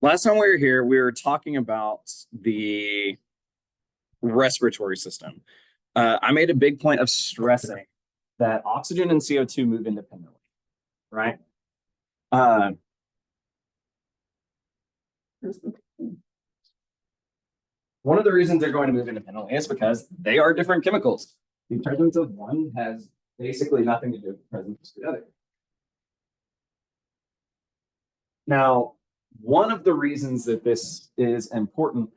Last time we were here, we were talking about the respiratory system. I made a big point of stressing that oxygen and CO2 move independently, right? Uh, One of the reasons they're going to move independently is because they are different chemicals. The presence of one has basically nothing to do with the presence of the other. Now, one of the reasons that this is important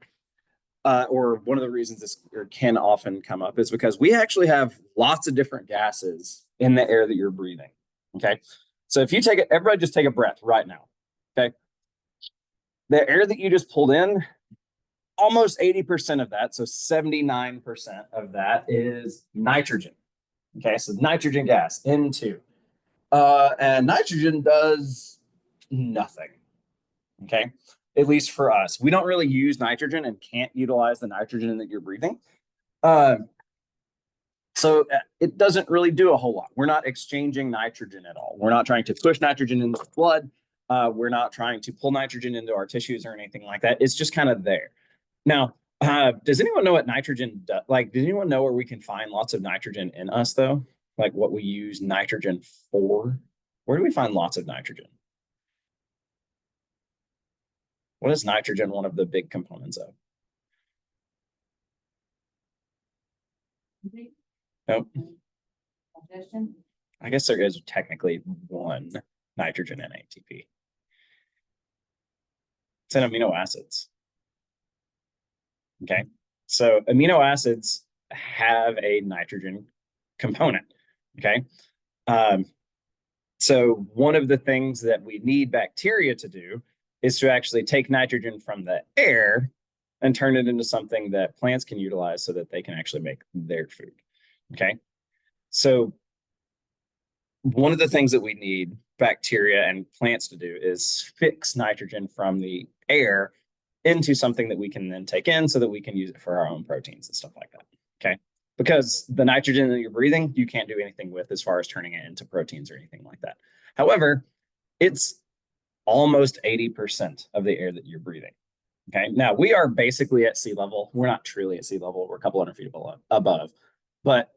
or one of the reasons this can often come up is because we actually have lots of different gases in the air that you're breathing. Okay. So if you take it, everybody just take a breath right now. Okay. The air that you just pulled in, almost 80% of that, so 79% of that is nitrogen. Okay. So nitrogen gas, N2. And nitrogen does nothing. Okay. At least for us, we don't really use nitrogen and can't utilize the nitrogen that you're breathing. Uh, so it doesn't really do a whole lot. We're not exchanging nitrogen at all. We're not trying to push nitrogen into the blood. We're not trying to pull nitrogen into our tissues or anything like that. It's just kind of there. Now, does anyone know what nitrogen does? Like, does anyone know where we can find lots of nitrogen in us, though? Like what we use nitrogen for? Where do we find lots of nitrogen? What is nitrogen one of the big components of? Nope. I guess there is technically one nitrogen in ATP. It's in amino acids. Okay. So amino acids have a nitrogen component. Okay. So one of the things that we need bacteria to do is to actually take nitrogen from the air and turn it into something that plants can utilize so that they can actually make their food. Okay. So one of the things that we need bacteria and plants to do is fix nitrogen from the air into something that we can then take in so that we can use it for our own proteins and stuff like that. Okay. Because the nitrogen that you're breathing, you can't do anything with as far as turning it into proteins or anything like that. However, it's almost 80% of the air that you're breathing. Okay. Now we are basically at sea level. We're not truly at sea level. We're a couple hundred feet above. But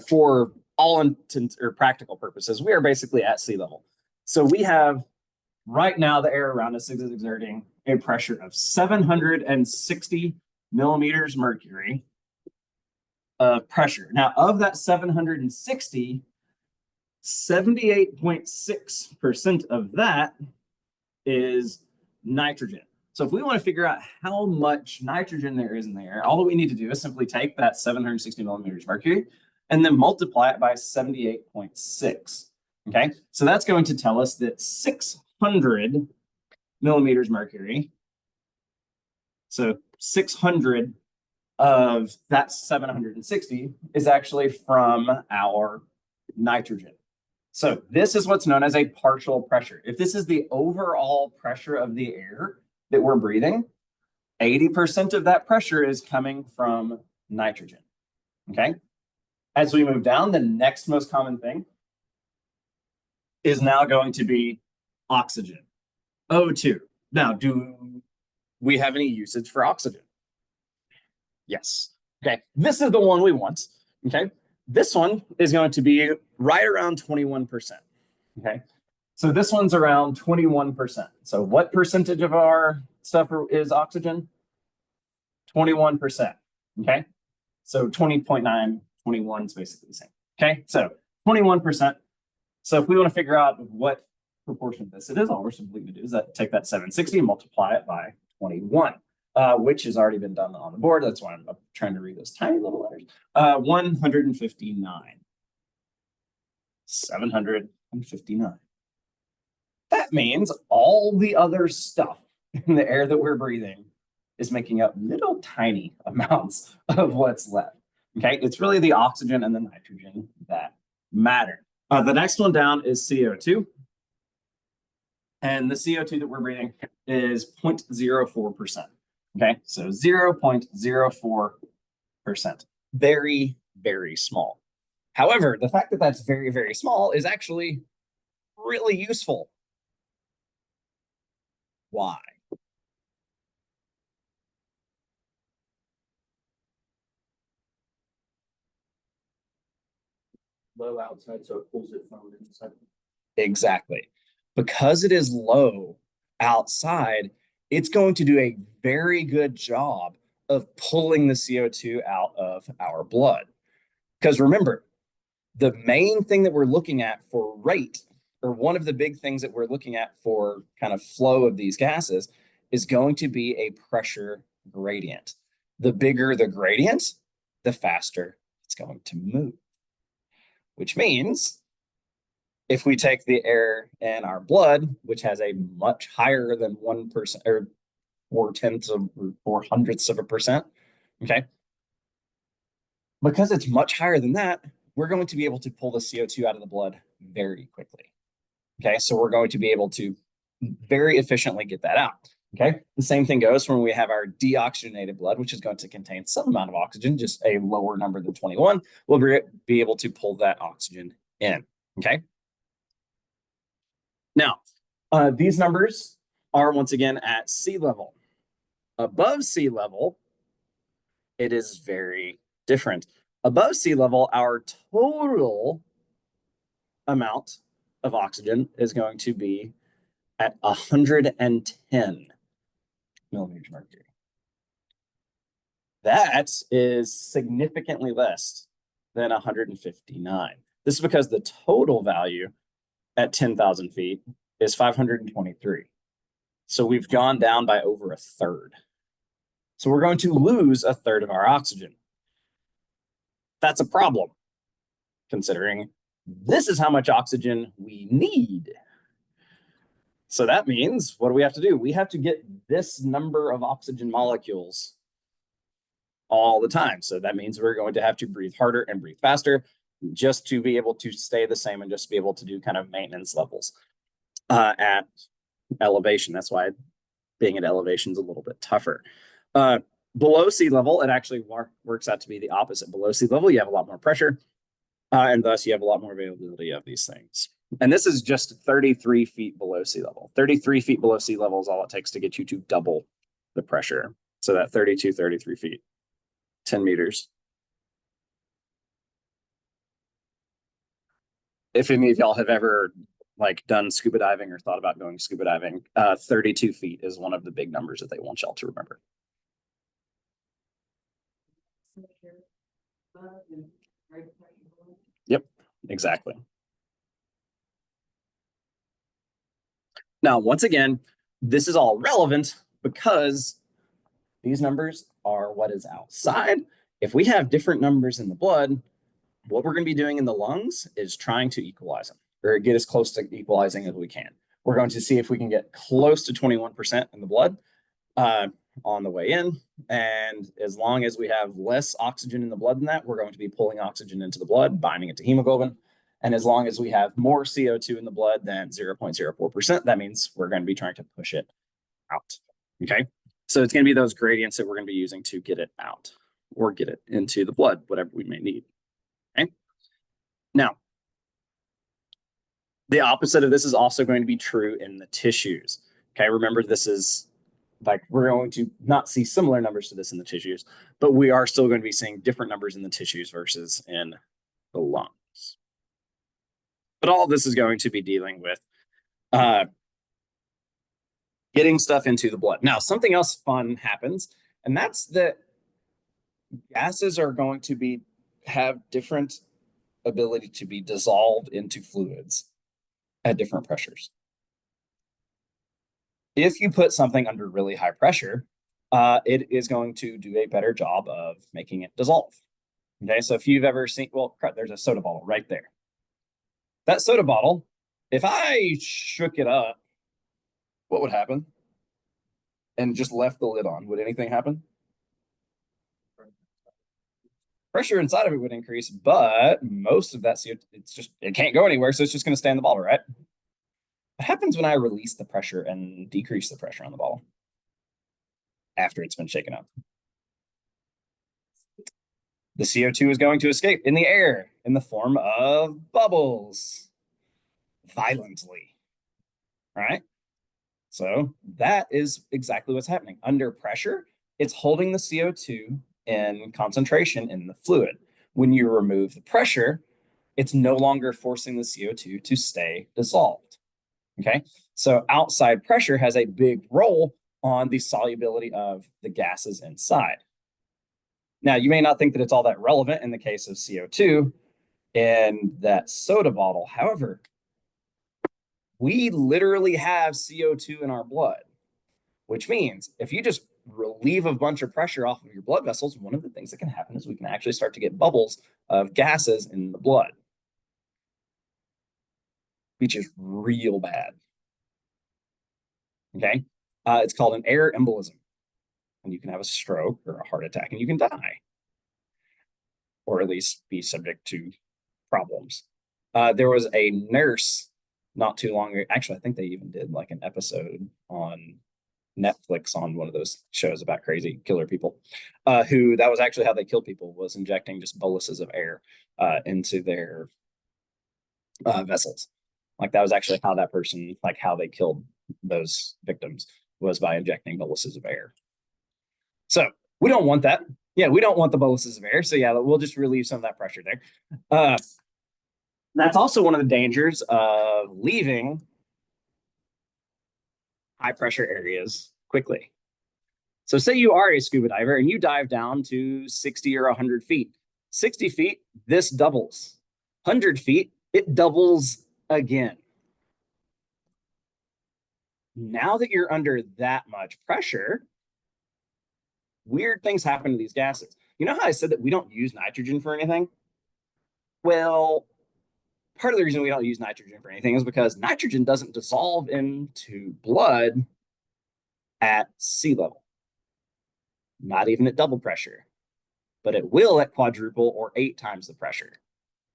for all intents or practical purposes, we are basically at sea level. So we have right now the air around us is exerting a pressure of 760 millimeters mercury of pressure. Now, of that 760, 78.6% of that is nitrogen. So if we want to figure out how much nitrogen there is in the air, all that we need to do is simply take that 760 millimeters mercury and then multiply it by 78.6. Okay, so that's going to tell us that 600 millimeters mercury, so 600 of that 760 is actually from our nitrogen. So this is what's known as a partial pressure. If this is the overall pressure of the air that we're breathing, 80% of that pressure is coming from nitrogen. Okay. As we move down, the next most common thing is now going to be oxygen, O2. Now, do we have any usage for oxygen? Yes. Okay. This is the one we want. Okay. This one is going to be right around 21%. Okay. So this one's around 21%. So what percentage of our stuff is oxygen? 21%. Okay. So 20.9, 21 is basically the same. Okay. So 21%. So if we want to figure out what proportion of this it is, all we're simply going to do is take that 760 and multiply it by 21. Which has already been done on the board. That's why I'm trying to read those tiny little letters. 159. 759. That means all the other stuff in the air that we're breathing is making up little tiny amounts of what's left. Okay, it's really the oxygen and the nitrogen that matter. The next one down is CO2. And the CO2 that we're breathing is 0.04%. Okay, so 0.04%. Very, very small. However, the fact that that's very, very small is actually really useful. Why? Low outside, so it pulls it from inside. Exactly. Because it is low outside, it's going to do a very good job of pulling the CO2 out of our blood. Because remember, the main thing that we're looking at for rate, or one of the big things that we're looking at for kind of flow of these gases, is going to be a pressure gradient. The bigger the gradient, the faster it's going to move, which means if we take the air in our blood, which has a much higher than 1% or 4/10 of 4/100ths of a percent, okay, because it's much higher than that, we're going to be able to pull the CO2 out of the blood very quickly. Okay, so we're going to be able to very efficiently get that out. Okay, the same thing goes when we have our deoxygenated blood, which is going to contain some amount of oxygen, just a lower number than 21. We'll be able to pull that oxygen in. Okay. Now, these numbers are once again at sea level. Above sea level, it is very different. Above sea level, our total amount of oxygen is going to be at 110 millimeters of mercury. That is significantly less than 159. This is because the total value at 10,000 feet is 523. So we've gone down by over a third. So we're going to lose a third of our oxygen. That's a problem, considering this is how much oxygen we need. So that means, what do we have to do? We have to get this number of oxygen molecules all the time. So that means we're going to have to breathe harder and breathe faster just to be able to stay the same and just be able to do kind of maintenance levels at elevation. That's why being at elevation is a little bit tougher. Below sea level, it actually works out to be the opposite. Below sea level, you have a lot more pressure, and thus you have a lot more availability of these things. And this is just 33 feet below sea level. 33 feet below sea level is all it takes to get you to double the pressure. So that 32, 33 feet, 10 meters. If any of y'all have ever done scuba diving or thought about going scuba diving, 32 feet is one of the big numbers that they want y'all to remember. Yep, exactly. Now, once again, this is all relevant because these numbers are what is outside. If we have different numbers in the blood, what we're going to be doing in the lungs is trying to equalize them, or get as close to equalizing as we can. We're going to see if we can get close to 21% in the blood on the way in. And as long as we have less oxygen in the blood than that, we're going to be pulling oxygen into the blood, binding it to hemoglobin. And as long as we have more CO2 in the blood than 0.04%, that means we're going to be trying to push it out. Okay. So it's going to be those gradients that we're going to be using to get it out or get it into the blood, whatever we may need. Okay. Now, the opposite of this is also going to be true in the tissues. Okay. Remember, this is we're going to not see similar numbers to this in the tissues, but we are still going to be seeing different numbers in the tissues versus in the lungs. But all of this is going to be dealing with getting stuff into the blood. Now, something else fun happens, and that's that gases are going to have different ability to be dissolved into fluids at different pressures. If you put something under really high pressure, it is going to do a better job of making it dissolve. Okay, so if you've ever seen, well, there's a soda bottle right there. That soda bottle, if I shook it up, what would happen? And just left the lid on, would anything happen? Pressure inside of it would increase, but most of that CO2, it can't go anywhere, so it's just going to stay in the bottle, right? What happens when I release the pressure and decrease the pressure on the bottle after it's been shaken up? The CO2 is going to escape in the air in the form of bubbles violently, right? So that is exactly what's happening. Under pressure, it's holding the CO2 in concentration in the fluid. When you remove the pressure, it's no longer forcing the CO2 to stay dissolved. Okay. So outside pressure has a big role on the solubility of the gases inside. Now, you may not think that it's all that relevant in the case of CO2 in that soda bottle. However, we literally have CO2 in our blood, which means if you just relieve a bunch of pressure off of your blood vessels, one of the things that can happen is we can actually start to get bubbles of gases in the blood, which is real bad. Okay. It's called an air embolism. And you can have a stroke or a heart attack and you can die, or at least be subject to problems. There was a nurse not too long ago. Actually, I think they even did like an episode on Netflix on one of those shows about crazy killer people, who that was actually how they killed people, was injecting just boluses of air into their vessels. Like that was actually how that person, like how they killed those victims, was by injecting boluses of air. So we don't want that. Yeah, we don't want the boluses of air. So yeah, we'll just relieve some of that pressure there. That's also one of the dangers of leaving high pressure areas quickly. So say you are a scuba diver and you dive down to 60 or 100 feet. 60 feet, this doubles. 100 feet, it doubles again. Now that you're under that much pressure, weird things happen to these gases. You know how I said that we don't use nitrogen for anything? Well, part of the reason we don't use nitrogen for anything is because nitrogen doesn't dissolve into blood at sea level, not even at double pressure, but it will at quadruple or 8 times the pressure.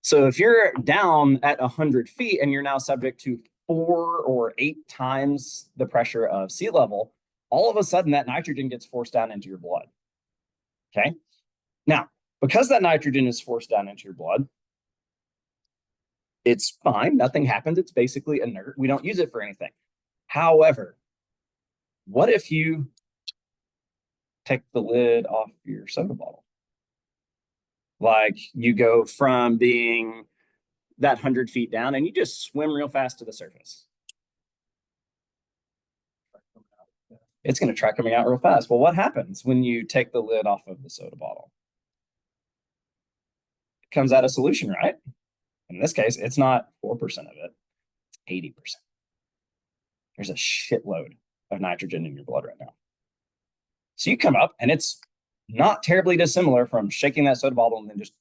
So if you're down at 100 feet and you're now subject to 4 or 8 times the pressure of sea level, all of a sudden that nitrogen gets forced down into your blood. Okay. Now, because that nitrogen is forced down into your blood, it's fine. Nothing happens. It's basically inert. We don't use it for anything. However, what if you take the lid off your soda bottle? Like you go from being that 100 feet down and you just swim real fast to the surface. It's going to try coming out real fast. Well, what happens when you take the lid off of the soda bottle? It comes out of solution, right? In this case, it's not 4% of it, it's 80%. There's a shitload of nitrogen in your blood right now. So you come up and it's not terribly dissimilar from shaking that soda bottle and then just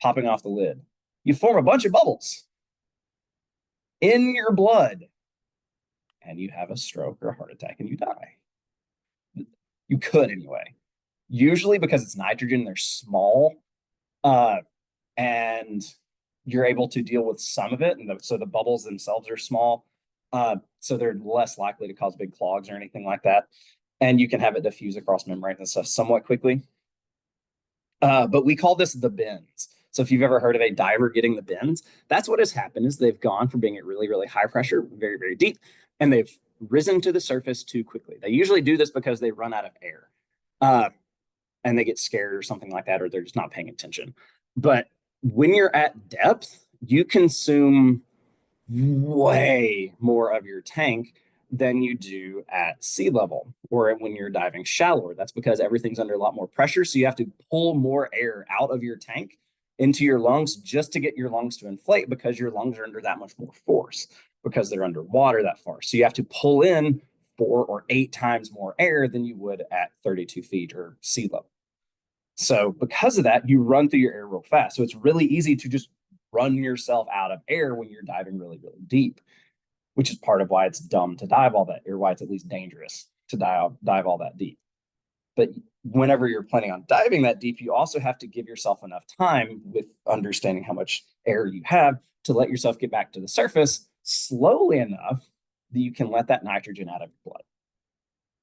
popping off the lid. You form a bunch of bubbles in your blood and you have a stroke or a heart attack and you die. You could anyway. Usually because it's nitrogen, they're small, and you're able to deal with some of it. And so the bubbles themselves are small. So they're less likely to cause big clogs or anything like that. And you can have it diffuse across membranes and stuff somewhat quickly. But we call this the bends. So if you've ever heard of a diver getting the bends, that's what has happened is they've gone from being at really, really high pressure, very, very deep, and they've risen to the surface too quickly. They usually do this because they run out of air and they get scared or something like that, or they're just not paying attention. But when you're at depth, you consume way more of your tank than you do at sea level or when you're diving shallower. That's because everything's under a lot more pressure. So you have to pull more air out of your tank into your lungs just to get your lungs to inflate because your lungs are under that much more force because they're underwater that far. So you have to pull in 4 or 8 times more air than you would at 32 feet or sea level. So because of that, you run through your air real fast. So it's really easy to just run yourself out of air when you're diving really, really deep, which is part of why it's dumb to dive all that, or why it's at least dangerous to dive all that deep. But whenever you're planning on diving that deep, you also have to give yourself enough time with understanding how much air you have to let yourself get back to the surface slowly enough that you can let that nitrogen out of your blood.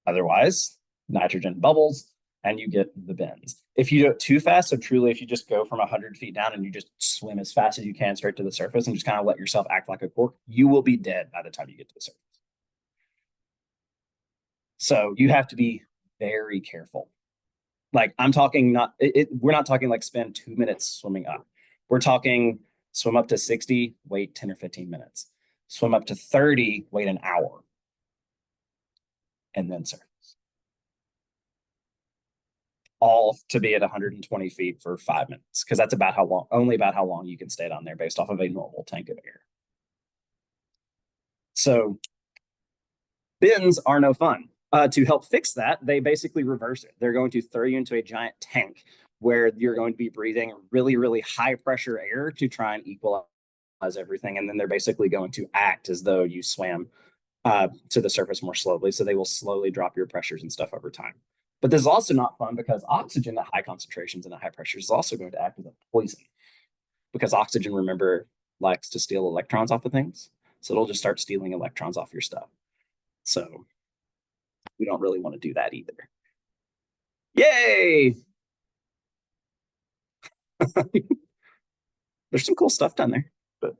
Otherwise, nitrogen bubbles and you get the bends. If you do it too fast, so truly if you just go from 100 feet down and you just swim as fast as you can straight to the surface and just kind of let yourself act like a cork, you will be dead by the time you get to the surface. So you have to be very careful. Like I'm talking not we're not talking like spend 2 minutes swimming up. We're talking swim up to 60, wait 10 or 15 minutes. Swim up to 30, wait an hour, and then surf. All to be at 120 feet for 5 minutes, because that's about how long, only about how long you can stay down there based off of a normal tank of air. So bends are no fun. To help fix that, they basically reverse it. They're going to throw you into a giant tank where you're going to be breathing really, really high pressure air to try and equalize everything. And then they're basically going to act as though you swam to the surface more slowly. So they will slowly drop your pressures and stuff over time. But this is also not fun because oxygen at high concentrations and at high pressures is also going to act as a poison. Because oxygen, remember, likes to steal electrons off of things. So it'll just start stealing electrons off your stuff. So we don't really want to do that either. Yay! There's some cool stuff down there, but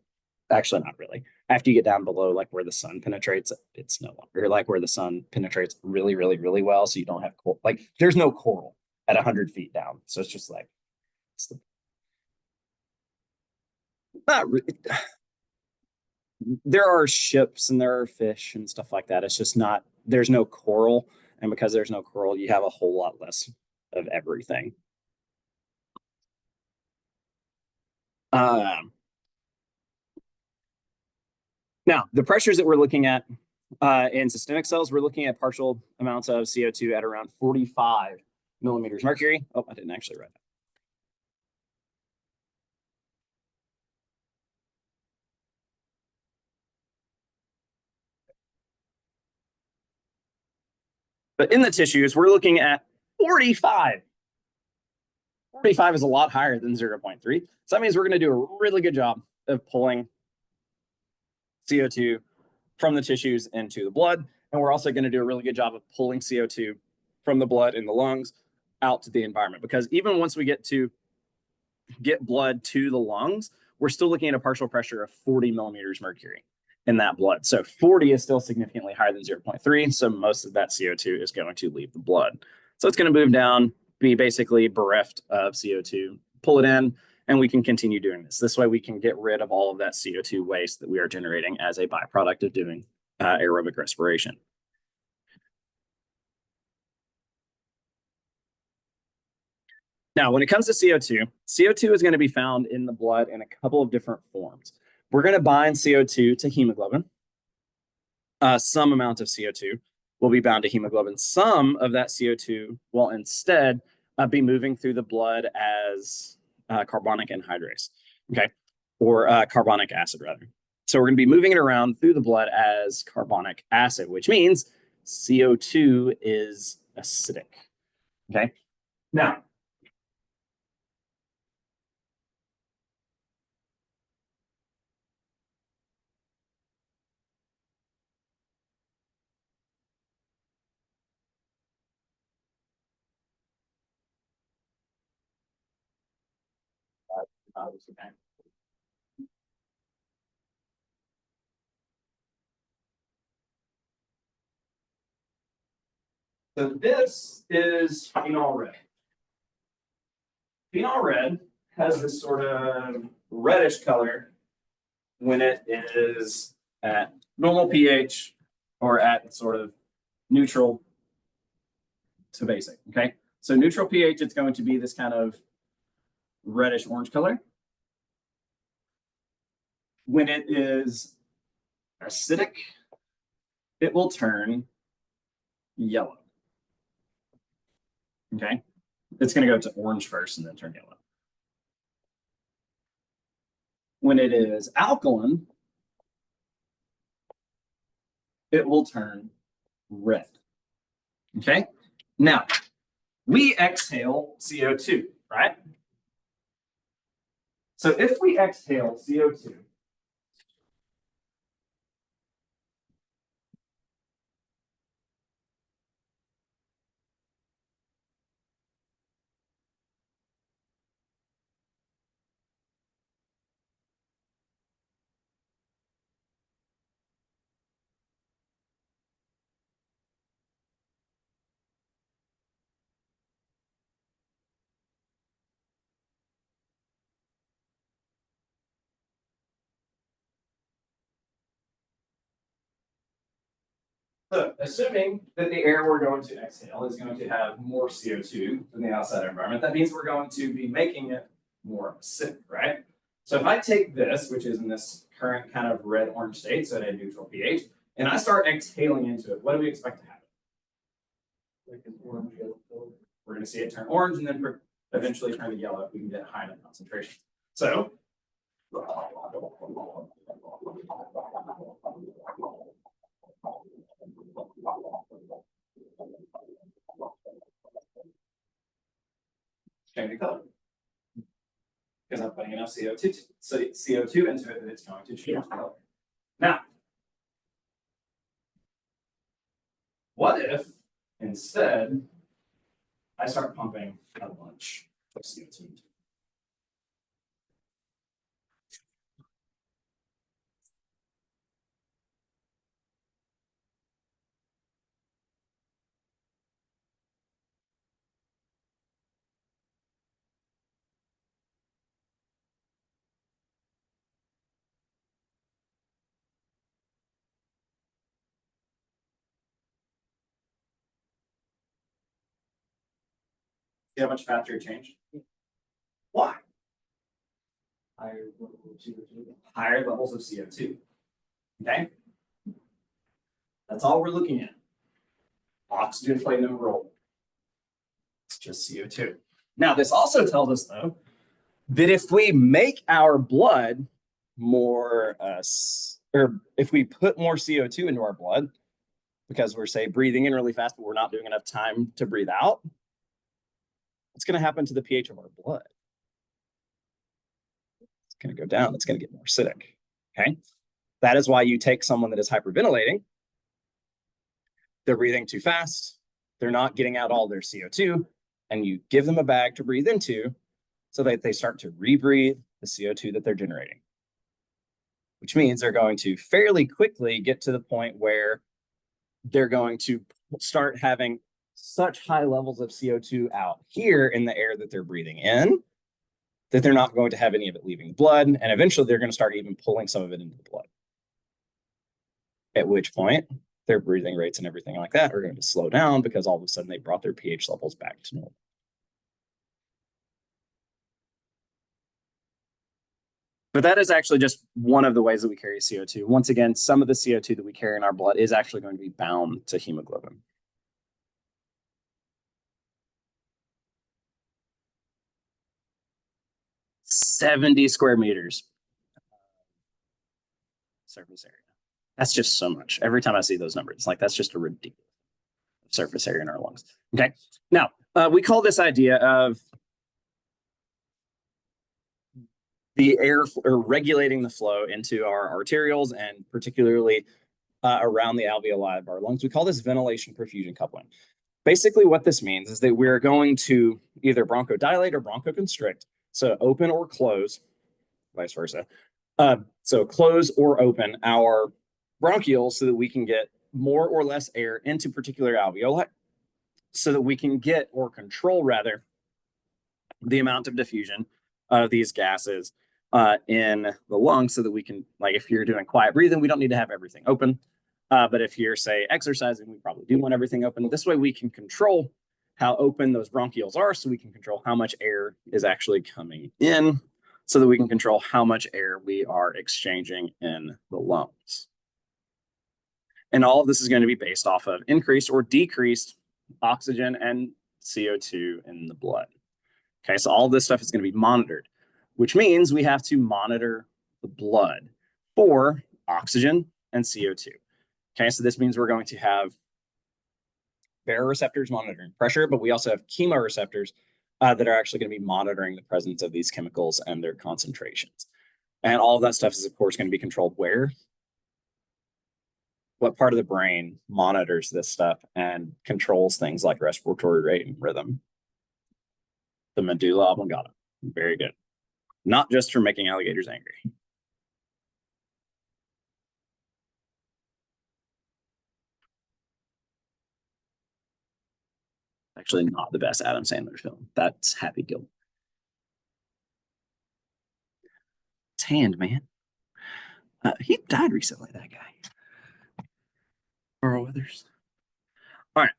actually not really. After you get down below like where the sun penetrates, it's no longer like where the sun penetrates really, really, really well. So you don't have like there's no coral at 100 feet down. So it's just like it's the, not re- there are ships and there are fish and stuff like that. It's just not there's no coral, and because there's no coral, you have a whole lot less of everything. Um, Now, the pressures that we're looking at in systemic cells, we're looking at partial amounts of CO2 at around 45 millimeters mercury. Oh, I didn't actually write that. But in the tissues, we're looking at 45. 45 is a lot higher than 0.3. So that means we're going to do a really good job of pulling CO2 from the tissues into the blood. And we're also going to do a really good job of pulling CO2 from the blood in the lungs out to the environment. Because even once we get blood to the lungs, we're still looking at a partial pressure of 40 millimeters mercury in that blood. So 40 is still significantly higher than 0.3. So most of that CO2 is going to leave the blood. So it's going to move down, be basically bereft of CO2, pull it in, and we can continue doing this. This way we can get rid of all of that CO2 waste that we are generating as a byproduct of doing aerobic respiration. Now, when it comes to CO2, CO2 is going to be found in the blood in a couple of different forms. We're going to bind CO2 to hemoglobin. Some amount of CO2 will be bound to hemoglobin. Some of that CO2 will instead be moving through the blood as carbonic anhydrase, okay, or carbonic acid, rather. So we're going to be moving it around through the blood as carbonic acid, which means CO2 is acidic, okay? Now, so this is phenol red. Phenol red has this sort of reddish color when it is at normal pH or at sort of neutral to basic. Okay. So neutral pH, it's going to be this kind of reddish orange color. When it is acidic, it will turn yellow. Okay. It's going to go to orange first and then turn yellow. When it is alkaline, it will turn red. Okay. Now, we exhale CO2, right? So if we exhale CO2, So assuming that the air we're going to exhale is going to have more CO2 than the outside environment, that means we're going to be making it more acidic, right? So if I take this, which is in this current kind of red-orange state, so at a neutral pH, and I start exhaling into it, what do we expect to happen? Like an orange yellow color. We're going to see it turn orange and then eventually turn to yellow if we can get high enough concentration. So change the color because I'm putting enough CO2 into it that it's going to change color. Now, what if instead I start pumping a bunch of CO2 into it? See how much faster it changed? Why? Higher level of CO2. Higher levels of CO2. Okay? That's all we're looking at. Oxygen played no role. It's just CO2. Now, this also tells us, though, that if we make our blood more, or if we put more CO2 into our blood, because we're, say, breathing in really fast, but we're not doing enough time to breathe out, what's going to happen to the pH of our blood? It's going to go down. It's going to get more acidic. Okay? That is why you take someone that is hyperventilating. They're breathing too fast. They're not getting out all their CO2, and you give them a bag to breathe into so that they start to rebreathe the CO2 that they're generating, which means they're going to fairly quickly get to the point where they're going to start having such high levels of CO2 out here in the air that they're breathing in that they're not going to have any of it leaving the blood. And eventually they're going to start even pulling some of it into the blood. At which point their breathing rates and everything like that are going to slow down because all of a sudden they brought their pH levels back to normal. But that is actually just one of the ways that we carry CO2. Once again, some of the CO2 that we carry in our blood is actually going to be bound to hemoglobin. "70 square meters surface area." That's just so much. Every time I see those numbers, it's like, that's just a ridiculous surface area in our lungs. Okay. Now, we call this idea of the air or regulating the flow into our arterioles and particularly around the alveoli of our lungs. We call this ventilation perfusion coupling. Basically, what this means is that we're going to either bronchodilate or bronchoconstrict, so open or close, vice versa. So close or open our bronchioles so that we can get more or less air into particular alveoli so that we can get or control rather the amount of diffusion of these gases in the lungs so that we can, like if you're doing quiet breathing, we don't need to have everything open. But if you're, say, exercising, we probably do want everything open. This way we can control how open those bronchioles are so we can control how much air is actually coming in so that we can control how much air we are exchanging in the lungs. And all of this is going to be based off of increased or decreased oxygen and CO2 in the blood. Okay, so all this stuff is going to be monitored, which means we have to monitor the blood for oxygen and CO2. Okay, so this means we're going to have baroreceptors monitoring pressure, but we also have chemoreceptors that are actually going to be monitoring the presence of these chemicals and their concentrations. And all of that stuff is, of course, going to be controlled where? What part of the brain monitors this stuff and controls things like respiratory rate and rhythm? The medulla oblongata. Very good. Not just for making alligators angry. Actually, not the best Adam Sandler film. That's Happy Gilmore. Tanned, man. He died recently, that guy. Or others. All right.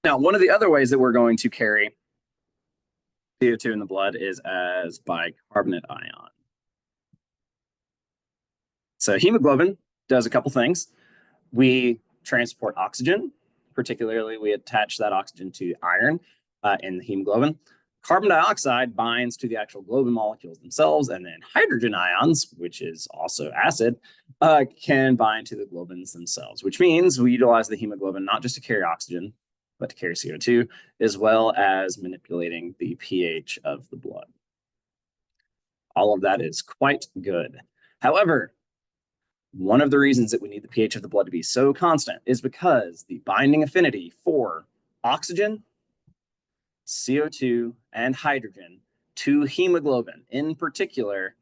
Now, one of the other ways that we're going to carry CO2 in the blood is as bicarbonate ion. So hemoglobin does a couple things. We transport oxygen, particularly we attach that oxygen to iron in the hemoglobin. Carbon dioxide binds to the actual globin molecules themselves, and then hydrogen ions, which is also acid, can bind to the globins themselves, which means we utilize the hemoglobin not just to carry oxygen, but to carry CO2, as well as manipulating the pH of the blood. All of that is quite good. However, one of the reasons that we need the pH of the blood to be so constant is because the binding affinity for oxygen, CO2, and hydrogen to hemoglobin in particular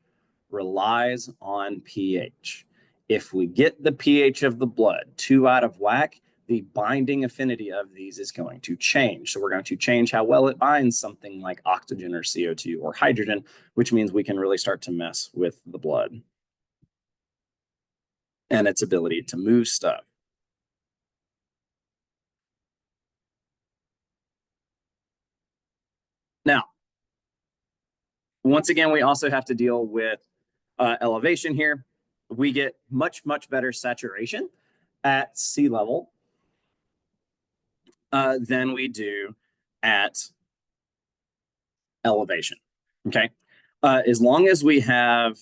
relies on pH. If we get the pH of the blood too out of whack, the binding affinity of these is going to change. So we're going to change how well it binds something like oxygen or CO2 or hydrogen, which means we can really start to mess with the blood and its ability to move stuff. Now, once again, we also have to deal with elevation here. We get much, much better saturation at sea level than we do at elevation, okay? As long as we have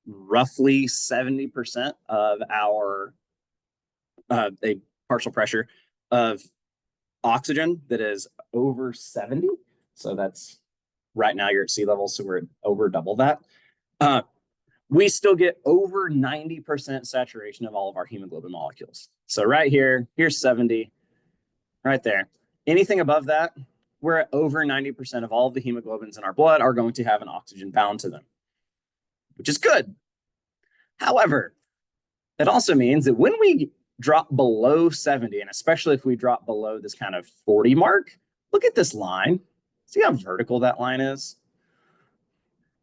roughly 70% of our a partial pressure of oxygen that is over 70, so that's right now you're at sea level, so we're over double that. We still get over 90% saturation of all of our hemoglobin molecules. So right here, here's 70, right there. Anything above that, we're at over 90% of all of the hemoglobins in our blood are going to have an oxygen bound to them, which is good. However, it also means that when we drop below 70, and especially if we drop below this kind of 40 mark, look at this line. See how vertical that line is?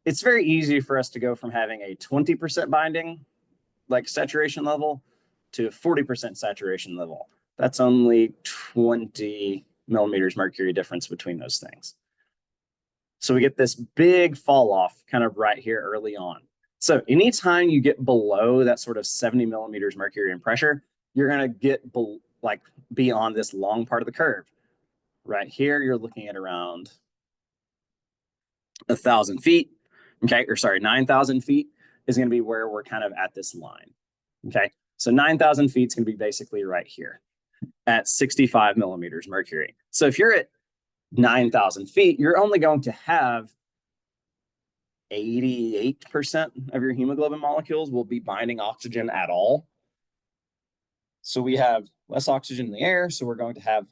It's very easy for us to go from having a 20% binding, like saturation level, to 40% saturation level. That's only 20 millimeters mercury difference between those things. So we get this big fall off kind of right here early on. So anytime you get below that sort of 70 millimeters mercury in pressure, you're going to get be on this long part of the curve. Right here, you're looking at around 1,000 feet. Okay, or sorry, 9,000 feet is going to be where we're kind of at this line. Okay, so 9,000 feet is going to be basically right here at 65 millimeters mercury. So if you're at 9,000 feet, you're only going to have 88% of your hemoglobin molecules will be binding oxygen at all. So we have less oxygen in the air, so we're going to have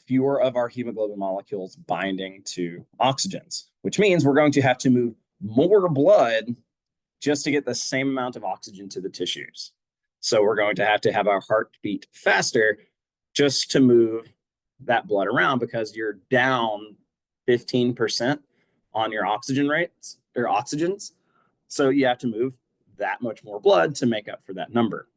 fewer of our hemoglobin molecules binding to oxygens, which means we're going to have to move more blood just to get the same amount of oxygen to the tissues. So we're going to have our heart beat faster just to move that blood around because you're down 15% on your oxygen rates or oxygens. So you have to move that much more blood to make up for that number.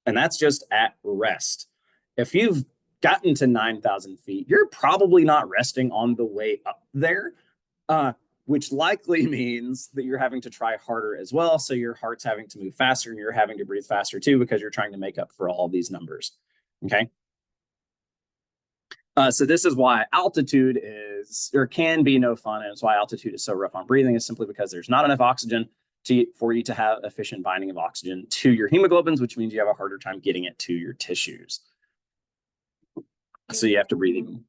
And that's just at rest. If you've gotten to 9,000 feet, you're probably not resting on the way up there, which likely means that you're having to try harder as well. So your heart's having to move faster and you're having to breathe faster too, because you're trying to make up for all these numbers, okay? So this is why altitude is, or can be no fun, and it's why altitude is so rough on breathing, is simply because there's not enough oxygen for you to have efficient binding of oxygen to your hemoglobins, which means you have a harder time getting it to your tissues. So you have to breathe even.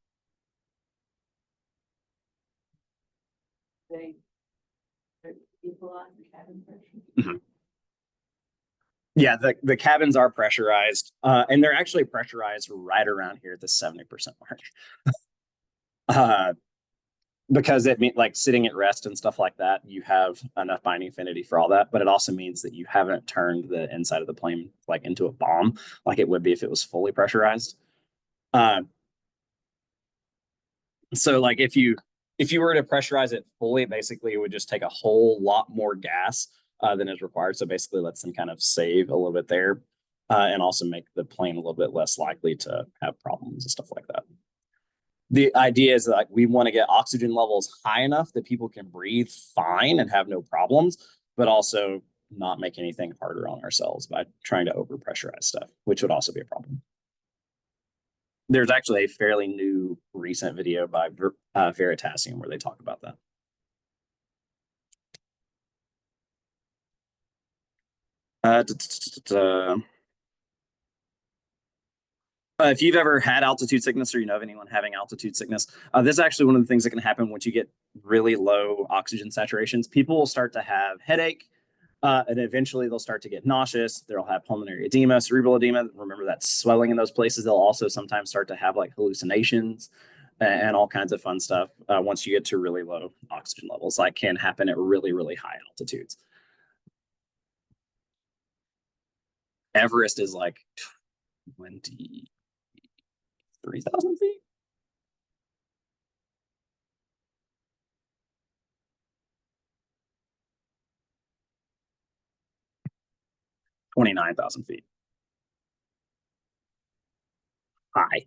They equalize the cabin pressure. Mm-hmm. Yeah, the cabins are pressurized, and they're actually pressurized right around here at the 70% mark. Because it means like sitting at rest and stuff like that, you have enough binding affinity for all that, but it also means that you haven't turned the inside of the plane like into a bomb like it would be if it was fully pressurized. So like if you if you were to pressurize it fully, basically it would just take a whole lot more gas than is required. So basically lets them kind of save a little bit there and also make the plane a little bit less likely to have problems and stuff like that. The idea is that like, we want to get oxygen levels high enough that people can breathe fine and have no problems, but also not make anything harder on ourselves by trying to overpressurize stuff, which would also be a problem. There's actually a fairly new recent video by Veritasium where they talk about that. If you've ever had altitude sickness or you know of anyone having altitude sickness, this is actually one of the things that can happen once you get really low oxygen saturations. People will start to have headache, and eventually they'll start to get nauseous. They'll have pulmonary edema, cerebral edema. Remember that swelling in those places. They'll also sometimes start to have like hallucinations and all kinds of fun stuff once you get to really low oxygen levels. Like can happen at really, really high altitudes. Everest is like 23,000 feet. 29,000 feet. High.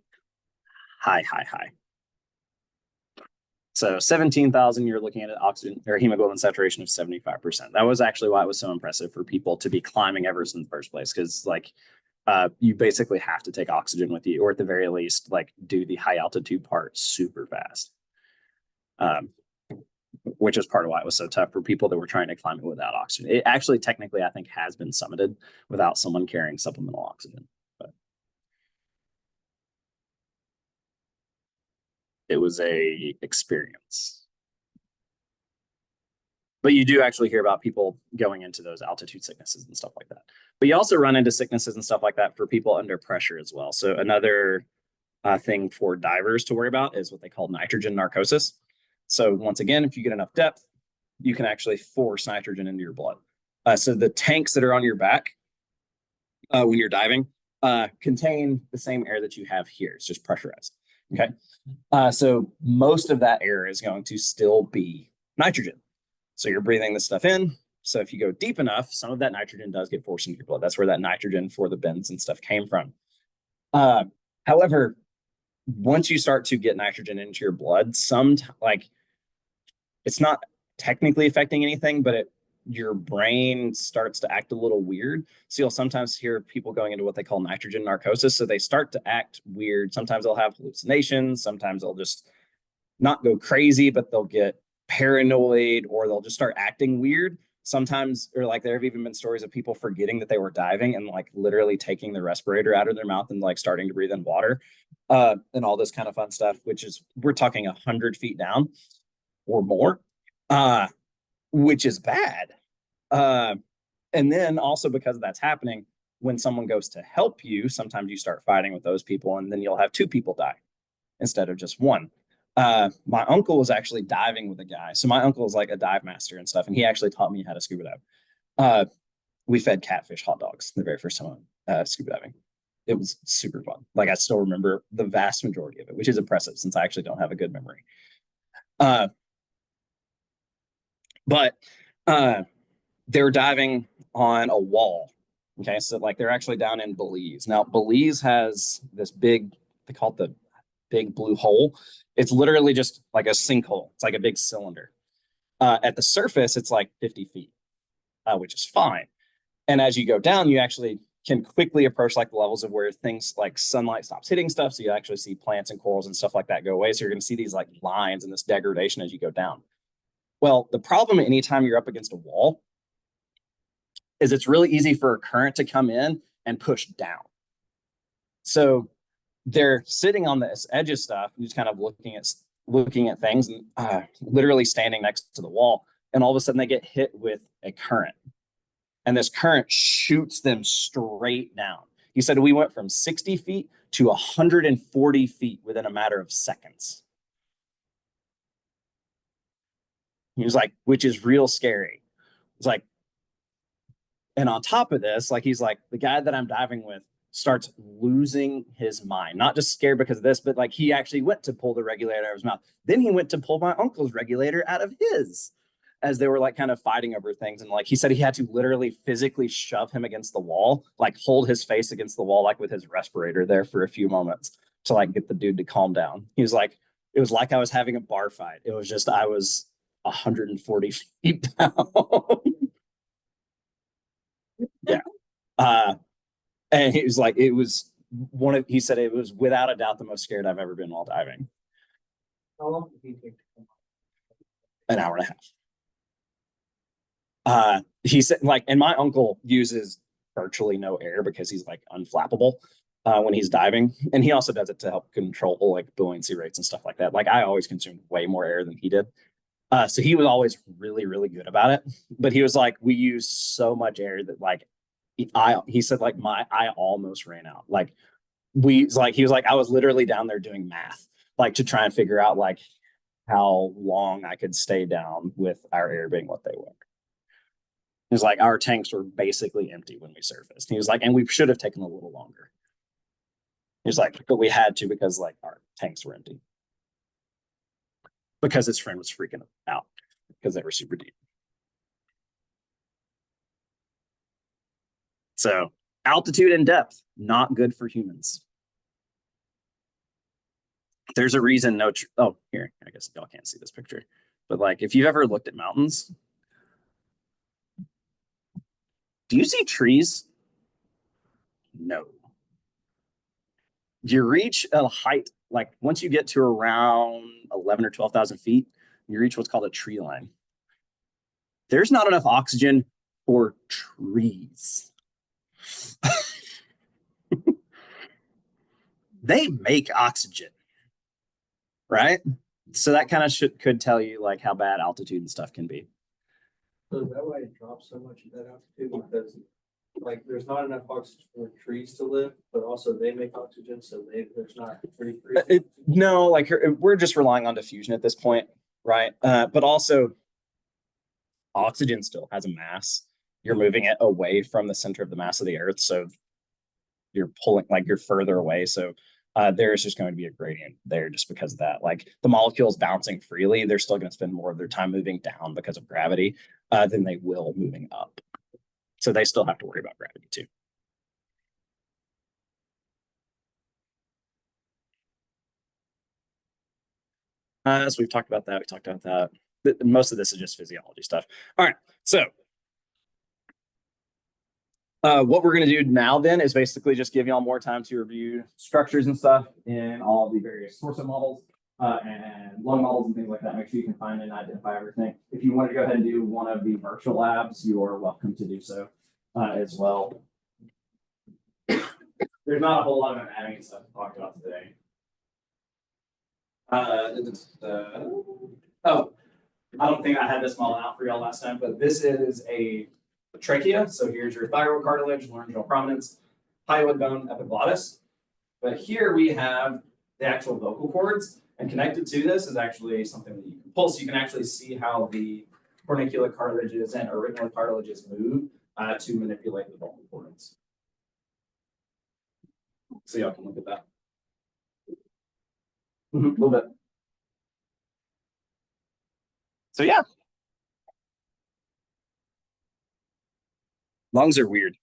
So 17,000, you're looking at an oxygen or hemoglobin saturation of 75%. That was actually why it was so impressive for people to be climbing Everest in the first place, because like you basically have to take oxygen with you, or at the very least, like do the high altitude part super fast. Which is part of why it was so tough for people that were trying to climb it without oxygen. It actually, technically, I think has been summited without someone carrying supplemental oxygen. But it was a experience. But you do actually hear about people going into those altitude sicknesses and stuff like that. But you also run into sicknesses and stuff like that for people under pressure as well. So another thing for divers to worry about is what they call nitrogen narcosis. So once again, if you get enough depth, you can actually force nitrogen into your blood. So the tanks that are on your back when you're diving contain the same air that you have here. It's just pressurized. Okay. So most of that air is going to still be nitrogen. So you're breathing this stuff in. So if you go deep enough, some of that nitrogen does get forced into your blood. That's where that nitrogen for the bends and stuff came from. However, once you start to get nitrogen into your blood, it's not technically affecting anything, but your brain starts to act a little weird. So you'll sometimes hear people going into what they call nitrogen narcosis. So they start to act weird. Sometimes they'll have hallucinations. Sometimes they'll just not go crazy, but they'll get paranoid, or they'll just start acting weird. Sometimes, or like there have even been stories of people forgetting that they were diving and like literally taking the respirator out of their mouth and like starting to breathe in water and all this kind of fun stuff, which is, we're talking 100 feet down or more, which is bad. And then also because that's happening, when someone goes to help you, sometimes you start fighting with those people, and then you'll have two people die instead of just one. My uncle was actually diving with a guy. So my uncle is like a dive master and stuff, and he actually taught me how to scuba dive. We fed catfish hot dogs the very first time scuba diving. It was super fun. Like I still remember the vast majority of it, which is impressive since I actually don't have a good memory. But they were diving on a wall. Okay, so like they're actually down in Belize. Now, Belize has this big, they call it the big blue hole. It's literally just like a sinkhole. It's like a big cylinder. At the surface, it's like 50 feet, which is fine. And as you go down, you actually can quickly approach like the levels of where things like sunlight stops hitting stuff. So you actually see plants and corals and stuff like that go away. So you're going to see these like lines and this degradation as you go down. Well, the problem anytime you're up against a wall is it's really easy for a current to come in and push down. So they're sitting on this edge of stuff and just kind of looking at things and literally standing next to the wall. And all of a sudden they get hit with a current. And this current shoots them straight down. He said we went from 60 feet to 140 feet within a matter of seconds. He was like, which is real scary. It's like, and on top of this, like he's like, the guy that I'm diving with starts losing his mind. Not just scared because of this, but like he actually went to pull the regulator out of his mouth. Then he went to pull my uncle's regulator out of his as they were like kind of fighting over things. And like he said he had to literally physically shove him against the wall, like hold his face against the wall, like with his respirator there for a few moments to like get the dude to calm down. He was like, it was like I was having a bar fight. It was just I was 140 feet down. Yeah. And he was like, it was he said it was without a doubt the most scared I've ever been while diving. How long did he take to come up? An hour and a half. He said like, and my uncle uses virtually no air because he's like unflappable when he's diving, and he also does it to help control like buoyancy rates and stuff like that. Like I always consumed way more air than he did, so he was always really really good about it. But he was like, we use so much air that like he said like I almost ran out. Like he was like I was literally down there doing math like to try and figure out like how long I could stay down with our air being what they were. He was like, our tanks were basically empty when we surfaced. He was like, and we should have taken a little longer. He was like, but we had to because like our tanks were empty. Because his friend was freaking out because they were super deep. So altitude and depth, not good for humans. There's a reason oh, here, I guess y'all can't see this picture. But like, if you've ever looked at mountains, do you see trees? No. You reach a height, like once you get to around 11 or 12,000 feet, you reach what's called a tree line. There's not enough oxygen for trees. They make oxygen, right? So that kind of could tell you like how bad altitude and stuff can be. So is that why it drops so much at that altitude? Because like there's not enough oxygen for trees to live, but also they make oxygen, so there's not free. No, like we're just relying on diffusion at this point, right? But also oxygen still has a mass. You're moving it away from the center of the mass of the earth, so you're pulling like you're further away. So there's just going to be a gradient there just because of that. Like the molecules bouncing freely, they're still going to spend more of their time moving down because of gravity than they will moving up. So they still have to worry about gravity too. So we've talked about that. We talked about that. Most of this is just physiology stuff. All right. So what we're going to do now then is basically just give y'all more time to review structures and stuff in all the various torso models and lung models and things like that. Make sure you can find and identify everything. If you want to go ahead and do one of the virtual labs, you are welcome to do so as well. There's not a whole lot of anatomy and stuff to talk about today. Oh, I don't think I had this model out for y'all last time, but this is a trachea. So here's your thyroid cartilage, laryngeal prominence, hyoid bone, epiglottis. But here we have the actual vocal cords, and connected to this is actually something that you can pull. So you can actually see how the cornicular cartilages and auricular cartilages move to manipulate the vocal cords. So y'all can look at that. A little bit. So yeah. Lungs are weird.